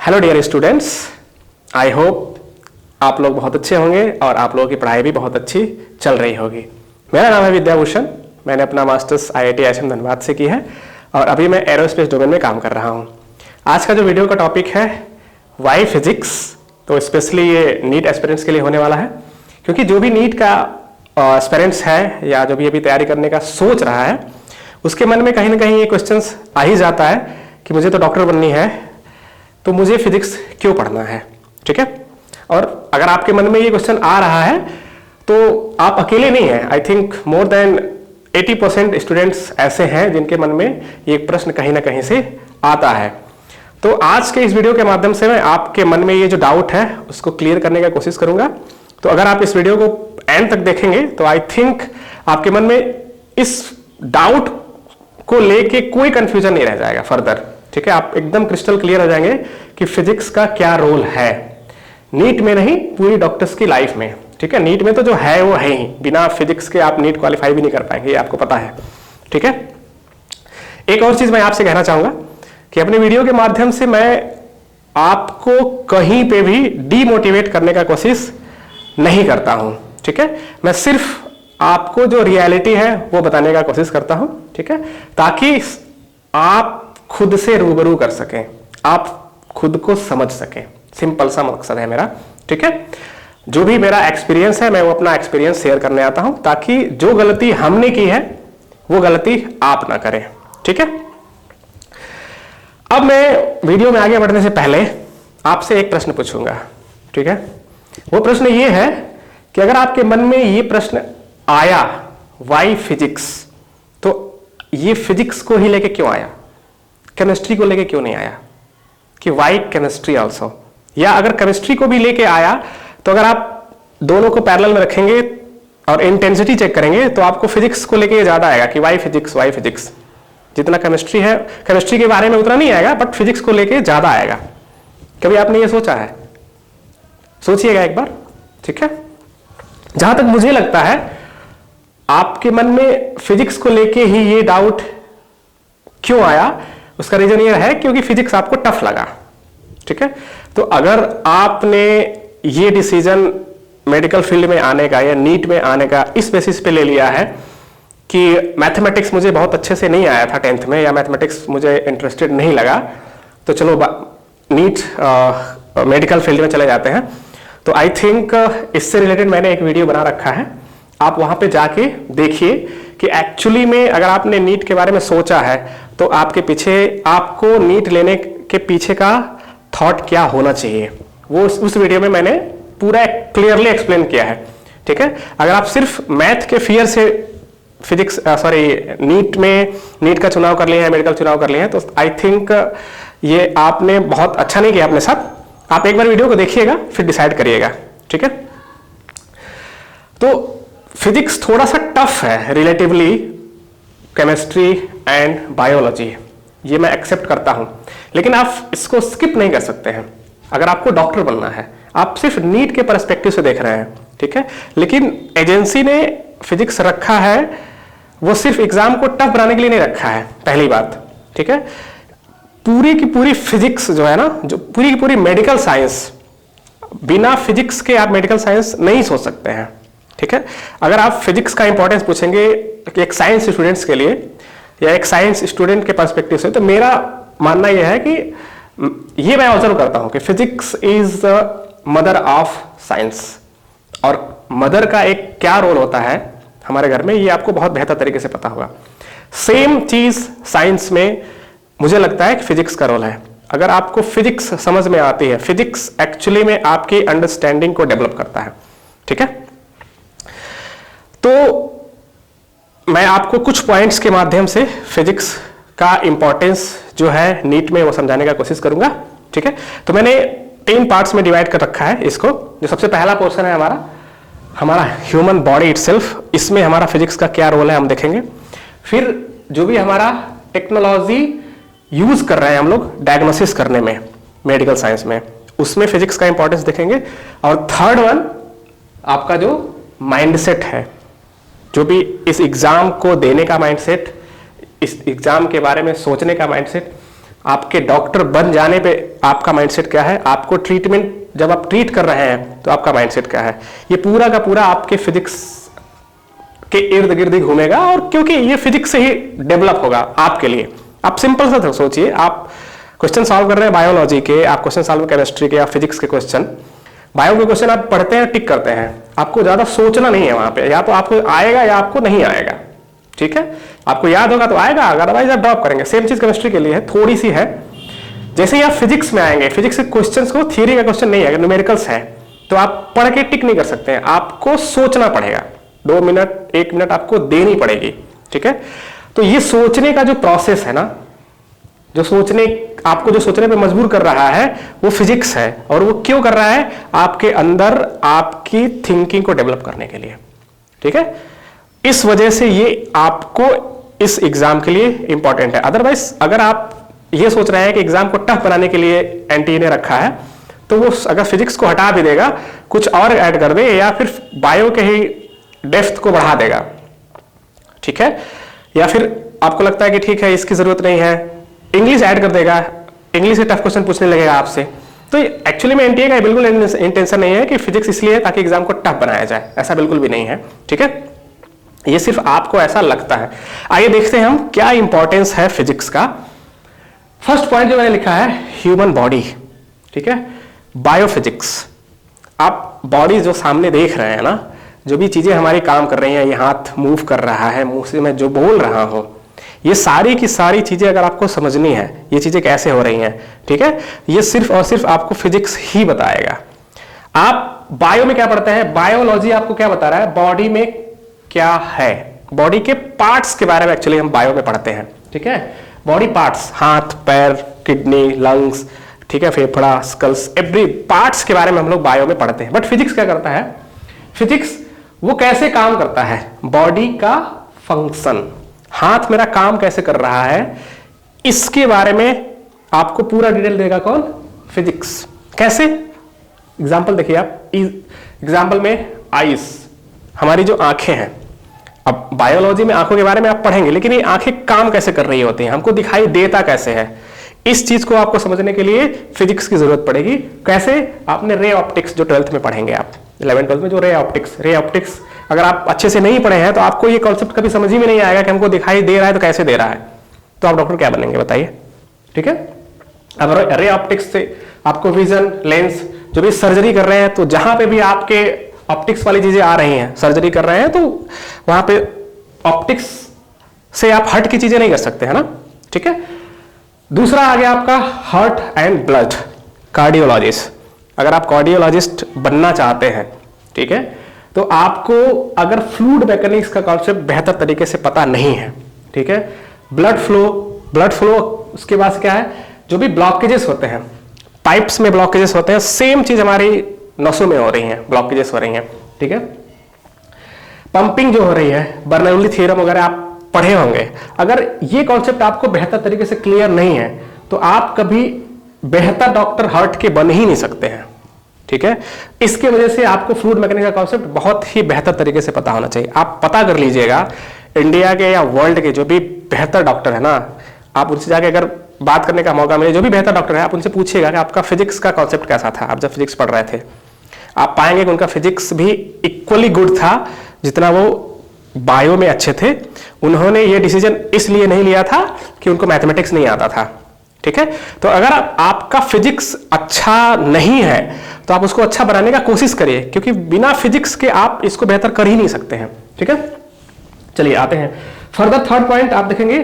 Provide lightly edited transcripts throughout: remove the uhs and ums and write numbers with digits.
Hello dear students, I hope आप लोग बहुत अच्छे होंगे और आप लोगों की पढ़ाई भी बहुत अच्छी चल रही होगी। मेरा नाम है विद्याभूषण। मैंने अपना मास्टर्स IIT ISM धनबाद से की है और अभी मैं एरोस्पेस डोमेन में काम कर रहा हूँ। आज का जो वीडियो का टॉपिक है वाई फिजिक्स, तो स्पेशली ये नीट एस्पिरेंट्स के लिए होने वाला है, क्योंकि जो भी नीट का एस्पिरेंट्स है या जो भी अभी तैयारी करने का सोच रहा है उसके मन में कहीं ना कहीं ये क्वेश्चंस आ ही जाता है कि मुझे तो डॉक्टर बननी है, तो मुझे फिजिक्स क्यों पढ़ना है। ठीक है, और अगर आपके मन में ये क्वेश्चन आ रहा है तो आप अकेले नहीं हैं। I think more than 80% students ऐसे हैं जिनके मन में ये प्रश्न कहीं ना कहीं से आता है। तो आज के इस वीडियो के माध्यम से मैं आपके मन में ये जो डाउट है उसको क्लियर करने का कोशिश करूंगा। तो अगर आप इस वीडियो को एंड तक देखेंगे तो आई थिंक आपके मन में इस डाउट को लेके कोई कंफ्यूजन नहीं रह जाएगा फर्दर। ठीक है, आप एकदम क्रिस्टल क्लियर हो जाएंगे कि फिजिक्स का क्या रोल है, नीट में नहीं पूरी डॉक्टर्स की लाइफ में। ठीक है, नीट में तो जो है वो है ही, बिना फिजिक्स के आप नीट क्वालिफाई भी नहीं कर पाएंगे, ये आपको पता है। ठीक है, एक और चीज मैं आपसे कहना चाहूंगा कि अपने वीडियो के माध्यम से मैं आपको कहीं पे भी डीमोटिवेट करने का कोशिश नहीं करता हूं। ठीक है, मैं सिर्फ आपको जो रियलिटी है वो बताने का कोशिश करता हूं। ठीक है, ताकि आप खुद से रूबरू कर सकें, आप खुद को समझ सकें। सिंपल सा मकसद है मेरा। ठीक है, जो भी मेरा एक्सपीरियंस है मैं वो अपना एक्सपीरियंस शेयर करने आता हूं ताकि जो गलती हमने की है वो गलती आप ना करें। ठीक है, अब मैं वीडियो में आगे बढ़ने से पहले आपसे एक प्रश्न पूछूंगा। ठीक है, वो प्रश्न ये है कि अगर आपके मन में ये प्रश्न आया वाई फिजिक्स, तो ये फिजिक्स को ही लेके क्यों आया, केमिस्ट्री को लेके क्यों नहीं आया, कि वाई केमिस्ट्री आल्सो, या अगर केमिस्ट्री को भी लेके आया तो अगर आप दोनों को पैरेलल में रखेंगे और इंटेंसिटी चेक करेंगे तो आपको फिजिक्स को लेके ज्यादा आएगा कि वाई फिजिक्स। जितना केमिस्ट्री है, केमिस्ट्री के बारे में उतना नहीं आएगा, बट फिजिक्स को लेके ज्यादा आएगा। कभी आपने ये सोचा है? सोचिएगा एक बार। ठीक है, जहां तक मुझे लगता है आपके मन में फिजिक्स को लेके ही ये डाउट क्यों आया, उसका रीजन ये है क्योंकि फिजिक्स आपको टफ लगा। ठीक है, तो अगर आपने ये डिसीजन मेडिकल फील्ड में आने का या नीट में आने का इस बेसिस पे ले लिया है कि मैथमेटिक्स मुझे बहुत अच्छे से नहीं आया था 10th में, या मैथमेटिक्स मुझे इंटरेस्टेड नहीं लगा, तो चलो नीट मेडिकल फील्ड में चले जाते हैं, तो आई थिंक इससे रिलेटेड मैंने एक वीडियो बना रखा है। आप वहां पे जाके देखिए कि एक्चुअली में अगर आपने नीट के बारे में सोचा है तो आपके पीछे, आपको नीट लेने के पीछे का थॉट क्या होना चाहिए, वो उस वीडियो में मैंने पूरा क्लियरली एक्सप्लेन किया है। ठीक है, अगर आप सिर्फ मैथ के फियर से फिजिक्स नीट का चुनाव कर लिया है, मेडिकल चुनाव कर लिया है, तो आई थिंक ये आपने बहुत अच्छा नहीं किया अपने साथ। आप एक बार वीडियो को देखिएगा फिर डिसाइड करिएगा। ठीक है, तो फिजिक्स थोड़ा सा टफ है रिलेटिवली केमिस्ट्री एंड बायोलॉजी, ये मैं एक्सेप्ट करता हूं, लेकिन आप इसको स्किप नहीं कर सकते हैं अगर आपको डॉक्टर बनना है। आप सिर्फ नीट के पर्सपेक्टिव से देख रहे हैं। ठीक है, लेकिन एजेंसी ने फिजिक्स रखा है वो सिर्फ एग्जाम को टफ बनाने के लिए नहीं रखा है, पहली बात। ठीक है, पूरी की पूरी फिजिक्स जो है ना, जो पूरी की पूरी मेडिकल साइंस, बिना फिजिक्स के आप मेडिकल साइंस नहीं सोच सकते हैं। ठीक है, अगर आप फिजिक्स का इंपॉर्टेंस पूछेंगे एक साइंस स्टूडेंट्स के लिए या एक साइंस स्टूडेंट के पर्सपेक्टिव से, तो मेरा मानना यह है कि ये मैं ऑब्जर्व करता हूं कि physics is the mother of science, और मदर का एक क्या रोल होता है हमारे घर में ये आपको बहुत बेहतर तरीके से पता होगा। सेम चीज साइंस में मुझे लगता है कि फिजिक्स का रोल है। अगर आपको फिजिक्स समझ में आती है, फिजिक्स एक्चुअली में आपकी अंडरस्टैंडिंग को डेवलप करता है। ठीक है, तो मैं आपको कुछ पॉइंट्स के माध्यम से फिजिक्स का इंपॉर्टेंस जो है नीट में वो समझाने का कोशिश करूंगा। ठीक है, तो मैंने 3 पार्ट्स में डिवाइड कर रखा है इसको। जो सबसे पहला पोर्शन है हमारा ह्यूमन बॉडी इटसेल्फ, इसमें हमारा फिजिक्स का क्या रोल है हम देखेंगे। फिर जो भी हमारा टेक्नोलॉजी यूज कर रहे हैं हम लोग डायग्नोसिस करने में मेडिकल साइंस में, उसमें फिजिक्स का इंपॉर्टेंस देखेंगे। और थर्ड वन आपका जो माइंडसेट है, जो भी इस एग्जाम को देने का माइंडसेट, इस एग्जाम के बारे में सोचने का माइंडसेट, आपके डॉक्टर बन जाने पे आपका माइंडसेट क्या है, आपको ट्रीटमेंट जब आप ट्रीट कर रहे हैं तो आपका माइंडसेट क्या है, ये पूरा का पूरा आपके फिजिक्स के इर्द गिर्द ही घूमेगा। और क्योंकि ये फिजिक्स से ही डेवलप होगा आपके लिए। आप सिंपल सा सोचिए, आप क्वेश्चन सॉल्व कर रहे हैं बायोलॉजी के, आप क्वेश्चन सॉल्व केमिस्ट्री के या फिजिक्स के क्वेश्चन, बायो के क्वेश्चन आप पढ़ते हैं, टिक करते हैं, आपको ज्यादा सोचना नहीं है वहां पे, या तो आपको आएगा या आपको नहीं आएगा। ठीक है, आपको याद होगा तो आएगा, अदरवाइज आप ड्रॉप करेंगे। सेम चीज केमिस्ट्री के लिए है, थोड़ी सी है। जैसे ही आप फिजिक्स में आएंगे, फिजिक्स के क्वेश्चंस को, थियरी का क्वेश्चन नहीं है, अगर न्यूमेरिकल्स है तो आप पढ़ के टिक नहीं कर सकते हैं, आपको सोचना पड़ेगा, 2 मिनट 1 मिनट आपको देनी पड़ेगी। ठीक है, तो ये सोचने का जो प्रोसेस है ना, जो सोचने, आपको जो सोचने पे मजबूर कर रहा है वो फिजिक्स है। और वो क्यों कर रहा है, आपके अंदर आपकी थिंकिंग को डेवलप करने के लिए। ठीक है, इस वजह से ये आपको इस एग्जाम के लिए इंपॉर्टेंट है। अदरवाइज अगर आप ये सोच रहे हैं कि एग्जाम को टफ बनाने के लिए एनटीए ने रखा है, तो वो अगर फिजिक्स को हटा भी देगा, कुछ और ऐड कर दे, या फिर बायो के ही डेप्थ को बढ़ा देगा। ठीक है, या फिर आपको लगता है कि ठीक है इसकी जरूरत नहीं है, इंग्लिश ऐड कर देगा, इंग्लिश से टफ क्वेश्चन पूछने लगेगा आपसे। तो एक्चुअली में एनटीए का बिल्कुल इंटेंशन नहीं है कि फिजिक्स इसलिए है ताकि एग्जाम को टफ बनाया जाए, ऐसा बिल्कुल भी नहीं है। ठीक है, ये सिर्फ आपको ऐसा लगता है। आइए देखते हैं हम क्या इंपॉर्टेंस है फिजिक्स का। फर्स्ट पॉइंट जो मैंने लिखा है, ह्यूमन बॉडी। ठीक है, बायोफिजिक्स। आप बॉडी जो सामने देख रहे हैं ना, जो भी चीजें हमारी काम कर रही हैं, ये हाथ मूव कर रहा है, मुंह से मैं जो बोल रहा हूं, ये सारी की सारी चीजें अगर आपको समझनी है, ये चीजें कैसे हो रही हैं, ठीक है, ये सिर्फ और सिर्फ आपको फिजिक्स ही बताएगा। आप बायो में क्या पढ़ते हैं, बायोलॉजी आपको क्या बता रहा है, बॉडी में क्या है, बॉडी के पार्ट्स के बारे में एक्चुअली हम बायो में पढ़ते हैं। ठीक है, बॉडी पार्ट्स, हाथ पैर, किडनी, लंग्स, ठीक है, फेफड़ा, स्कल्स, एवरी पार्ट्स के बारे में हम लोग बायो में पढ़ते हैं। बट फिजिक्स क्या करता है, फिजिक्स वो कैसे काम करता है, बॉडी का फंक्शन, हाथ मेरा काम कैसे कर रहा है, इसके बारे में आपको पूरा डिटेल देगा कौन, फिजिक्स। कैसे, एग्जांपल देखिए आप, एग्जांपल में आईज, हमारी जो आंखें हैं। अब बायोलॉजी में आंखों के बारे में आप पढ़ेंगे, लेकिन ये आंखें काम कैसे कर रही होती हैं, हमको दिखाई देता कैसे है, इस चीज को आपको समझने के लिए फिजिक्स की जरूरत पड़ेगी। कैसे, आपने रे ऑप्टिक्स जो 12th में पढ़ेंगे, आप 11th-12th में जो रे ऑप्टिक्स अगर आप अच्छे से नहीं पढ़े हैं तो आपको ये कॉन्सेप्ट कभी समझ ही में नहीं आएगा कि हमको दिखाई दे रहा है तो कैसे दे रहा है, तो आप डॉक्टर क्या बनेंगे बताइए। ठीक है, अब रे ऑप्टिक्स से आपको विजन, लेंस, जो भी सर्जरी कर रहे हैं, तो जहां पे भी आपके ऑप्टिक्स वाली चीजें आ रही हैं, सर्जरी कर रहे हैं, तो वहां पे ऑप्टिक्स से आप हट की चीजें नहीं कर सकते, है ना। ठीक है, दूसरा आ गया आपका हार्ट एंड ब्लड, कार्डियोलॉजिस्ट। अगर आप कार्डियोलॉजिस्ट बनना चाहते हैं, ठीक है, तो आपको अगर फ्लूइड मैकेनिक्स का कॉन्सेप्ट बेहतर तरीके से पता नहीं है, ठीक है, ब्लड फ्लो, उसके बाद क्या है, जो भी ब्लॉकेजेस होते हैं, पाइप्स में ब्लॉकेजेस होते हैं, सेम चीज हमारी नसों में हो रही है, ब्लॉकेजेस हो रही हैं। ठीक है, पंपिंग जो हो रही है, बर्नौली थ्योरम वगैरह आप पढ़े होंगे। अगर ये कॉन्सेप्ट आपको बेहतर तरीके से क्लियर नहीं है तो आप कभी बेहतर डॉक्टर हार्ट के बन ही नहीं सकते हैं। ठीक है, इसके वजह से आपको फ्लूइड मैकेनिक्स का कॉन्सेप्ट बहुत ही बेहतर तरीके से पता होना चाहिए। आप पता कर लीजिएगा, इंडिया के या वर्ल्ड के जो भी बेहतर डॉक्टर है ना, आप उनसे जाके अगर बात करने का मौका मिले, जो भी बेहतर डॉक्टर है, आप उनसे पूछिएगा कि आपका फिजिक्स का कॉन्सेप्ट कैसा था, आप जब फिजिक्स पढ़ रहे थे। आप पाएंगे कि उनका फिजिक्स भी इक्वली गुड था जितना वो बायो में अच्छे थे। उन्होंने ये डिसीजन इसलिए नहीं लिया था कि उनको मैथमेटिक्स नहीं आता था। ठीक है, तो अगर आपका फिजिक्स अच्छा नहीं है तो आप उसको अच्छा बनाने का कोशिश करिए, क्योंकि बिना फिजिक्स के आप इसको बेहतर कर ही नहीं सकते हैं। ठीक है, चलिए आते हैं फर्दर। थर्ड पॉइंट आप देखेंगे,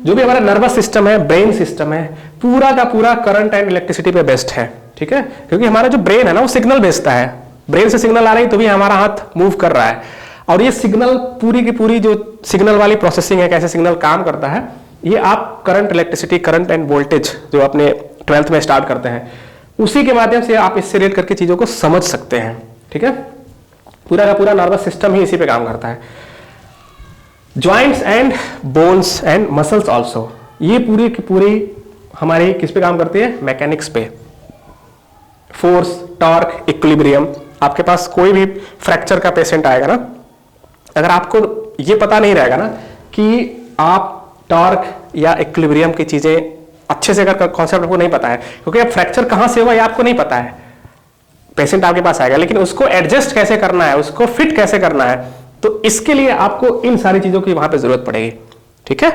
जो भी हमारा नर्वस सिस्टम है, ब्रेन सिस्टम है, पूरा का पूरा करंट एंड इलेक्ट्रिसिटी पे बेस्ड है। ठीक है, क्योंकि हमारा जो ब्रेन है ना, वो सिग्नल भेजता है, ब्रेन से सिग्नल आ रही तो भी हमारा हाथ मूव कर रहा है, और ये सिग्नल पूरी की पूरी जो सिग्नल वाली प्रोसेसिंग है, कैसे सिग्नल काम करता है, ये आप current, electricity, current end voltage जो अपने 12th में स्टार्ट करते हैं, उसी के माध्यम से आप इससे रिलेट करके चीजों को समझ सकते हैं। ठीक है, पूरा का पूरा नर्वस सिस्टम ही इसी पे काम करता है। Joints and bones and muscles also, ये पूरी की पूरी हमारी किस पे काम करती है, मैकेनिक्स पे। Force, torque, equilibrium. आपके पास कोई भी फ्रैक्चर का पेशेंट आएगा ना, अगर आपको ये पता नहीं रहेगा ना कि आप टॉर्क या इक्विलिब्रियम की चीजें अच्छे से अगर कॉन्सेप्ट आपको नहीं पता है, क्योंकि अब फ्रैक्चर कहाँ से हुआ ये आपको नहीं पता है, पेशेंट आपके पास आएगा, लेकिन उसको एडजस्ट कैसे करना है, उसको फिट कैसे करना है, तो इसके लिए आपको इन सारी चीजों की वहां पे जरूरत पड़ेगी। ठीक है,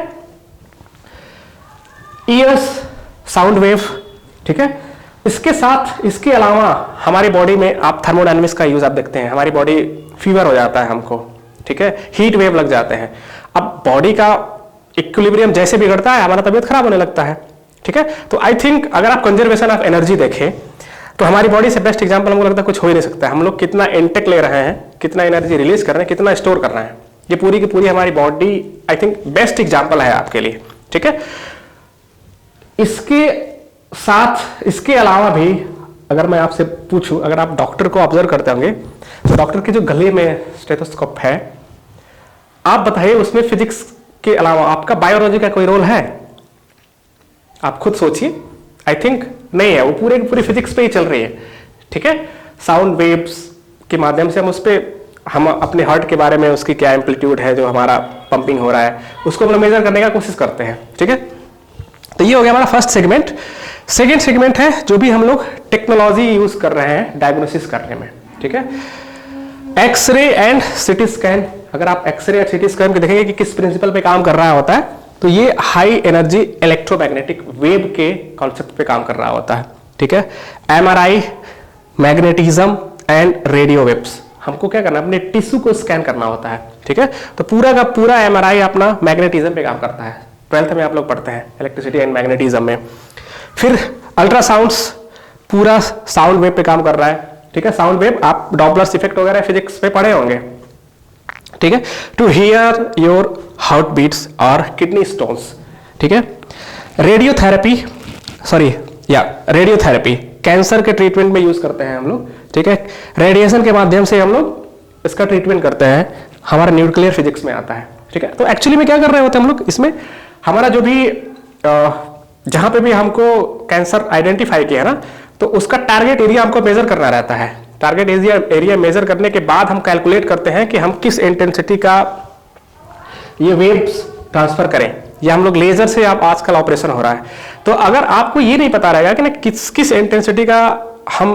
ईयर्स, साउंड वेव, ठीक है। इसके साथ, इसके अलावा हमारी बॉडी में आप थर्मोडायनामिक्स का यूज आप देखते हैं, हमारी बॉडी फीवर हो जाता है हमको, ठीक है, हीट वेव लग जाते हैं। अब बॉडी का इक्विलिब्रियम जैसे बिगड़ता है हमारा तबीयत खराब होने लगता है। ठीक है, तो आई थिंक अगर आप कंजर्वेशन ऑफ एनर्जी देखें तो हमारी बॉडी से बेस्ट एग्जांपल हमको लगता है कुछ हो ही नहीं सकता है। हम लोग कितना इनटेक ले रहे हैं, कितना एनर्जी रिलीज कर रहे हैं, कितना स्टोर कर रहे हैं, ये पूरी की पूरी हमारी body I think best example है आपके लिए। ठीक है, इसके साथ, इसके अलावा भी अगर मैं आपसे पूछूं, अगर आप डॉक्टर को ऑब्जर्व करते होंगे तो डॉक्टर के जो गले में स्टेथोस्कोप है, आप बताइए उसमें फिजिक्स के अलावा आपका बायोलॉजी का कोई रोल है? आप खुद सोचिए, आई थिंक नहीं है, वो पूरे की पूरी फिजिक्स पे ही चल रही है। ठीक है, साउंड वेव्स के माध्यम से हम उस पर, हम अपने हार्ट के बारे में, उसकी क्या एम्पलीट्यूड है, जो हमारा पंपिंग हो रहा है, उसको हम मेजर करने का कोशिश करते हैं। ठीक है, तो ये हो गया हमारा फर्स्ट सेगमेंट। सेकेंड सेगमेंट है जो भी हम लोग टेक्नोलॉजी यूज कर रहे हैं डायग्नोसिस करने में। ठीक है, एक्सरे एंड सिटी स्कैन। अगर आप एक्सरे और सिटी स्कैन को देखेंगे कि किस प्रिंसिपल पे काम कर रहा होता है, तो ये हाई एनर्जी इलेक्ट्रोमैग्नेटिक वेव के कॉन्सेप्ट पे काम कर रहा होता है। ठीक है, MRI, magnetism and radio waves, हमको क्या करना है, अपने टिश्यू को स्कैन करना होता है। ठीक है, तो पूरा का पूरा एमआरआई अपना मैग्नेटिज्म पे काम करता है। 12th में आप लोग पढ़ते हैं इलेक्ट्रिसिटी एंड मैग्नेटिज्म में। फिर अल्ट्रासाउंड्स पूरा साउंड वेव पे काम कर रहा है। ठीक है, साउंड वेव आप डॉपलर्स इफेक्ट वगैरह फिजिक्स पे पढ़े होंगे। ठीक है, to hear your heart beats और किडनी स्टोन्स। ठीक है, रेडियोथेरेपी, रेडियोथेरेपी कैंसर के ट्रीटमेंट में यूज करते हैं हम लोग। ठीक है, रेडिएशन के माध्यम से हम लोग इसका ट्रीटमेंट करते हैं, हमारा न्यूक्लियर फिजिक्स में आता है। ठीक है, तो एक्चुअली में क्या कर रहे होते हैं हम लोग, इसमें हमारा जो भी जहां पे भी हमको कैंसर आइडेंटिफाई किया है ना, तो उसका टारगेट एरिया हमको मेजर करना रहता है। टारगेट एरिया मेजर करने के बाद हम कैलकुलेट करते हैं कि हम किस इंटेंसिटी का ये वेव्स ट्रांसफर करें। ये हम लोग लेजर से आप आजकल ऑपरेशन हो रहा है, तो अगर आपको ये नहीं पता रहेगा कि ना किस इंटेंसिटी का हम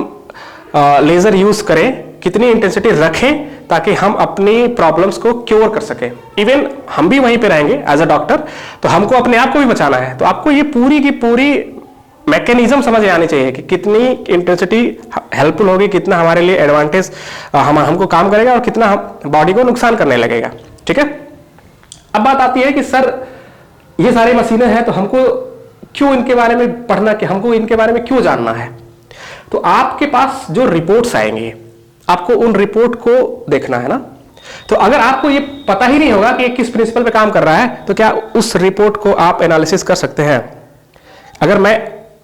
लेजर यूज करें, कितनी इंटेंसिटी रखें ताकि हम अपनी प्रॉब्लम्स को क्योर कर सके। इवन हम भी वहीं पे रहेंगे एज अ डॉक्टर, तो हमको अपने आप को भी बचाना है, तो आपको ये पूरी की पूरी मैकेनिज्म समझ आनी चाहिए कि कितनी इंटेंसिटी हेल्पफुल होगी, कितना हमारे लिए एडवांटेज हमको काम करेगा और कितना बॉडी को नुकसान करने लगेगा। ठीक है, अब बात आती है कि सर ये सारी मशीनें हैं तो हमको क्यों इनके बारे में पढ़ना, कि हमको इनके बारे में क्यों जानना है? तो आपके पास जो रिपोर्ट्स आएंगे आपको उन रिपोर्ट को देखना है ना। तो अगर आपको ये पता ही नहीं होगा कि ये किस प्रिंसिपल पे काम कर रहा है, तो क्या उस रिपोर्ट को आप एनालिसिस कर सकते हैं? अगर मैं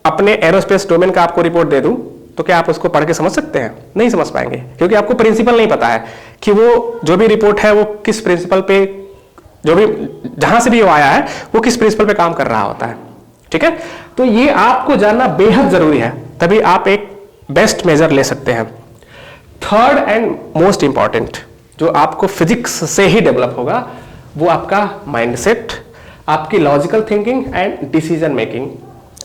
अपने एरोस्पेस डोमेन का आपको रिपोर्ट दे दूं तो क्या आप उसको पढ़ के समझ सकते हैं? नहीं समझ पाएंगे, क्योंकि आपको प्रिंसिपल नहीं पता है कि वो जो भी रिपोर्ट है वो किस प्रिंसिपल पे, जो भी जहां से भी वो आया है वो किस प्रिंसिपल पे काम कर रहा होता है। ठीक है, तो ये आपको जानना बेहद जरूरी है, तभी आप एक बेस्ट मेजर ले सकते हैं। थर्ड एंड मोस्ट इंपॉर्टेंट जो आपको फिजिक्स से ही डेवलप होगा वो आपका माइंडसेट, आपकी logical thinking and decision making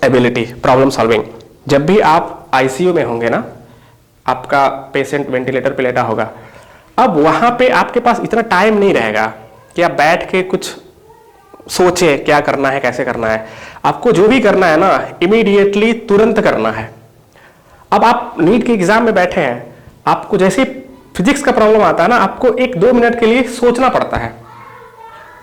ability, problem solving. जब भी आप आईसीयू में होंगे ना, आपका पेशेंट वेंटिलेटर पे लेटा होगा, अब वहां पे आपके पास इतना टाइम नहीं रहेगा कि आप बैठ के कुछ सोचे क्या करना है, कैसे करना है। आपको जो भी करना है ना इमीडिएटली तुरंत करना है। अब आप नीट के एग्जाम में बैठे हैं, आपको जैसे फिजिक्स का प्रॉब्लम आता है ना, आपको 1-2 मिनट के लिए सोचना पड़ता है।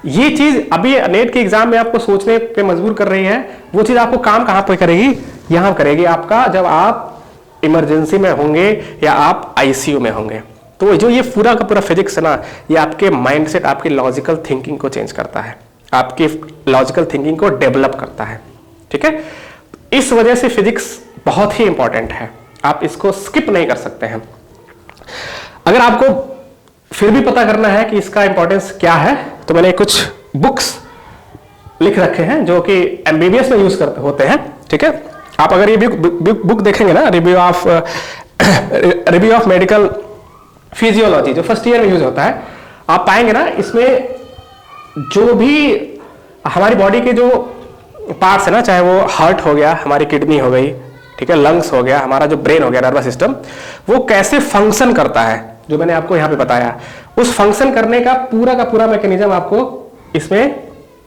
ये चीज अभी नेट के एग्जाम में आपको सोचने पे मजबूर कर रही है, वो चीज आपको काम कहां पे करेगी? यहां करेगी आपका जब आप इमरजेंसी में होंगे या आप आईसीयू में होंगे। तो जो ये पूरा का पूरा फिजिक्स है ना, ये आपके माइंडसेट, आपकी लॉजिकल थिंकिंग को चेंज करता है, आपकी लॉजिकल थिंकिंग को डेवलप करता है। ठीक है, इस वजह से फिजिक्स बहुत ही इंपॉर्टेंट है, आप इसको स्किप नहीं कर सकते हैं। अगर आपको फिर भी पता करना है कि इसका इंपॉर्टेंस क्या है, तो मैंने कुछ बुक्स लिख रखे हैं जो कि एमबीबीएस में यूज करते होते हैं। ठीक है, आप अगर ये बुक देखेंगे ना, रिव्यू ऑफ मेडिकल फिजियोलॉजी, जो फर्स्ट ईयर में यूज होता है, आप पाएंगे ना इसमें जो भी हमारी बॉडी के जो पार्ट्स है ना, चाहे वो हार्ट हो गया, हमारी किडनी हो गई, ठीक है, लंग्स हो गया, हमारा जो ब्रेन हो गया, नर्वस सिस्टम, वो कैसे फंक्शन करता है, जो मैंने आपको यहाँ पे बताया, उस फंक्शन करने का पूरा मैकेनिज्म आपको इसमें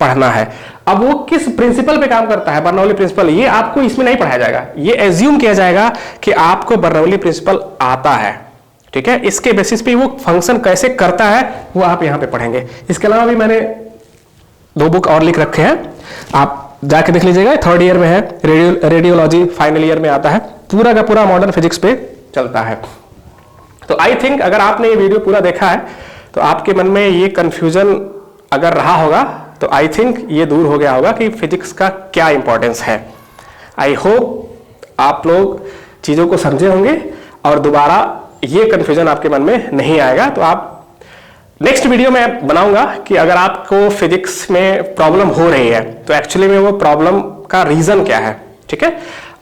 पढ़ना है। अब वो किस प्रिंसिपल पे काम करता है, बर्नौली प्रिंसिपल, ये आपको इसमें नहीं पढ़ाया जाएगा, ये एज्यूम किया जाएगा कि आपको बर्नौली प्रिंसिपल आता है, ठीक है, इसके बेसिस पे वो फंक्शन कैसे करता है वो आप यहाँ पे पढ़ेंगे। इसके अलावा भी मैंने 2 बुक और लिख रखे हैं, आप जाके देख लीजिएगा, 3rd ईयर में है, रेडियोलॉजी फाइनल ईयर में आता है, पूरा का पूरा मॉडर्न फिजिक्स पे चलता है। तो आई थिंक अगर आपने ये वीडियो पूरा देखा है तो आपके मन में ये कंफ्यूजन अगर रहा होगा तो आई थिंक ये दूर हो गया होगा कि फिजिक्स का क्या इंपॉर्टेंस है। आई होप आप लोग चीज़ों को समझे होंगे और दोबारा ये कंफ्यूजन आपके मन में नहीं आएगा। तो आप नेक्स्ट वीडियो में बनाऊंगा कि अगर आपको फिजिक्स में प्रॉब्लम हो रही है तो एक्चुअली में वो प्रॉब्लम का रीज़न क्या है, ठीक है,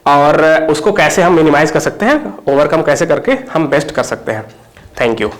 और उसको कैसे हम मिनिमाइज कर सकते हैं, ओवरकम कैसे करके हम बेस्ट कर सकते हैं। Thank you.